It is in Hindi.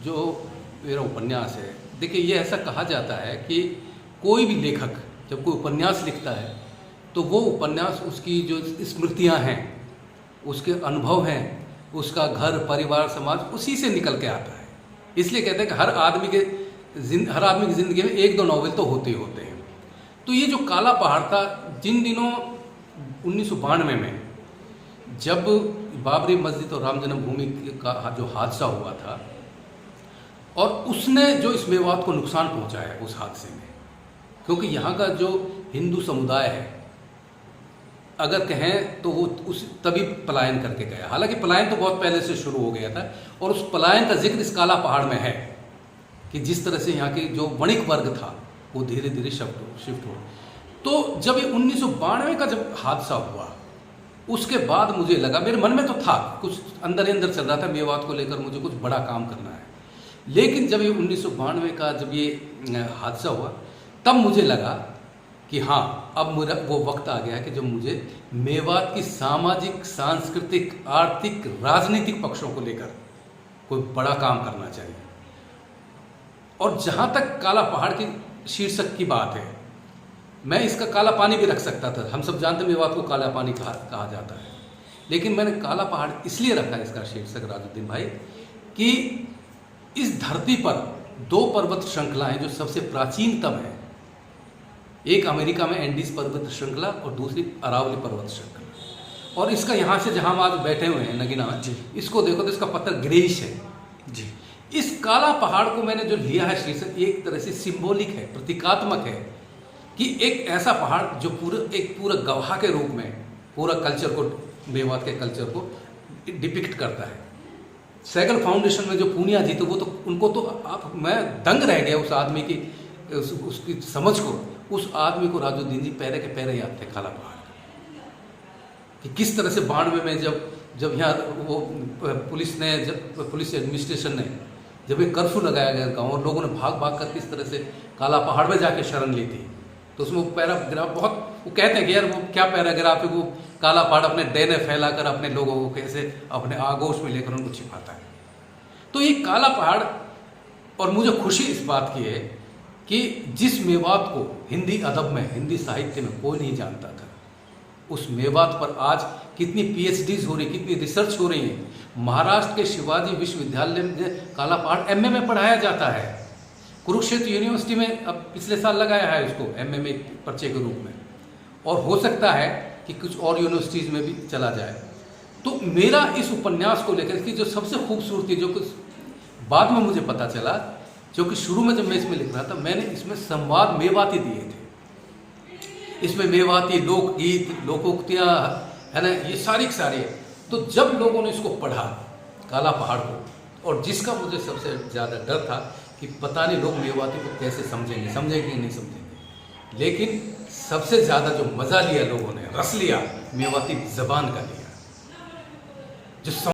जो मेरा उपन्यास है, देखिए ये ऐसा कहा जाता है कि कोई भी लेखक जब कोई उपन्यास लिखता है तो वो उपन्यास उसकी जो स्मृतियां हैं, उसके अनुभव हैं, उसका घर परिवार समाज उसी से निकल के आता है। इसलिए कहते हैं कि हर आदमी की ज़िंदगी में एक दो नॉवेल तो होते ही होते हैं। तो ये जो काला पहाड़ था, जिन दिनों 1992 में जब बाबरी मस्जिद और राम जन्मभूमि का जो हादसा हुआ था और उसने जो इस मेवात को नुकसान पहुंचाया उस हादसे में, क्योंकि यहाँ का जो हिंदू समुदाय है अगर कहें तो वो उस तभी पलायन करके गया। हालांकि पलायन तो बहुत पहले से शुरू हो गया था और उस पलायन का जिक्र इस काला पहाड़ में है कि जिस तरह से यहाँ के जो वणिक वर्ग था वो धीरे धीरे शिफ्ट हो। तो जब ये 1992 का जब हादसा हुआ उसके बाद मुझे लगा, मेरे मन में तो था कुछ अंदर ही अंदर चल रहा था, मेवात को लेकर मुझे कुछ बड़ा काम करना है। लेकिन जब ये 1992 का जब ये हादसा हुआ तब मुझे लगा कि हाँ, अब मेरा वो वक्त आ गया है कि जब मुझे मेवात की सामाजिक, सांस्कृतिक, आर्थिक, राजनीतिक पक्षों को लेकर कोई बड़ा काम करना चाहिए। और जहाँ तक काला पहाड़ की शीर्षक की बात है, मैं इसका काला पानी भी रख सकता था। हम सब जानते हैं मेवात को काला पानी कहा जाता है, लेकिन मैंने काला पहाड़ इसलिए रखा इसका शीर्षक राजुद्दीन भाई कि इस धरती पर दो पर्वत श्रृंखलाएं जो सबसे प्राचीनतम है, एक अमेरिका में एंडीज पर्वत श्रृंखला और दूसरी अरावली पर्वत श्रृंखला। और इसका यहाँ से जहाँ हम आज बैठे हुए हैं नगीना में, इसको देखो तो इसका पत्थर ग्रेइश है जी। इस काला पहाड़ को मैंने जो लिया है शीर्षक, एक तरह से सिंबॉलिक है, प्रतीकात्मक है कि एक ऐसा पहाड़ जो पूरा गवाह के रूप में पूरा कल्चर को, मेवात के कल्चर को डिपिक्ट करता है। सैगल फाउंडेशन में जो पूनिया जी थे वो तो उनको तो मैं दंग रह गया उस आदमी की उसकी समझ को। उस आदमी को राजुद्दीन जी पैरे के पैरे याद थे काला पहाड़ कि किस तरह से 92 में जब यहाँ वो पुलिस एडमिनिस्ट्रेशन ने जब एक कर्फ्यू लगाया गया गाँव और लोगों ने भाग भाग कर किस तरह से काला पहाड़ में जाके शरण ली थी, तो उसमें वो पैराग्राफ बहुत, वो कहते हैं कि यार वो क्या पैराग्राफ है, वो काला पहाड़ अपने डैने फैलाकर अपने लोगों को कैसे अपने आगोश में लेकर उनको छिपाता है। तो ये काला पहाड़, और मुझे खुशी इस बात की है कि जिस मेवात को हिंदी अदब में, हिंदी साहित्य में कोई नहीं जानता था, उस मेवात पर आज कितनी PhDs हो रही, कितनी रिसर्च हो रही है। महाराष्ट्र के शिवाजी विश्वविद्यालय में काला पहाड़ MA में पढ़ाया जाता है। कुरुक्षेत्र यूनिवर्सिटी में अब पिछले साल लगाया है उसको MA में पर्चे के रूप में, और हो सकता है कि कुछ और यूनिवर्सिटीज़ में भी चला जाए। तो मेरा इस उपन्यास को लेकर इसकी जो सबसे खूबसूरती, जो कुछ बाद में मुझे पता चला, जो कि शुरू में जब मैं इसमें लिख रहा था, मैंने इसमें संवाद मेवाती दिए थे। इसमें मेवाती लोकगीत, लोकोक्तियाँ है ना, ये सारी तो जब लोगों ने इसको पढ़ा काला पहाड़ को, और जिसका मुझे सबसे ज़्यादा डर था कि पता नहीं लोग मेवाती को कैसे समझेंगे कि नहीं समझेंगे, लेकिन सबसे ज़्यादा जो मज़ा लिया लोगों ने, रस लिया, मेवाती ज़बान का लिया। जो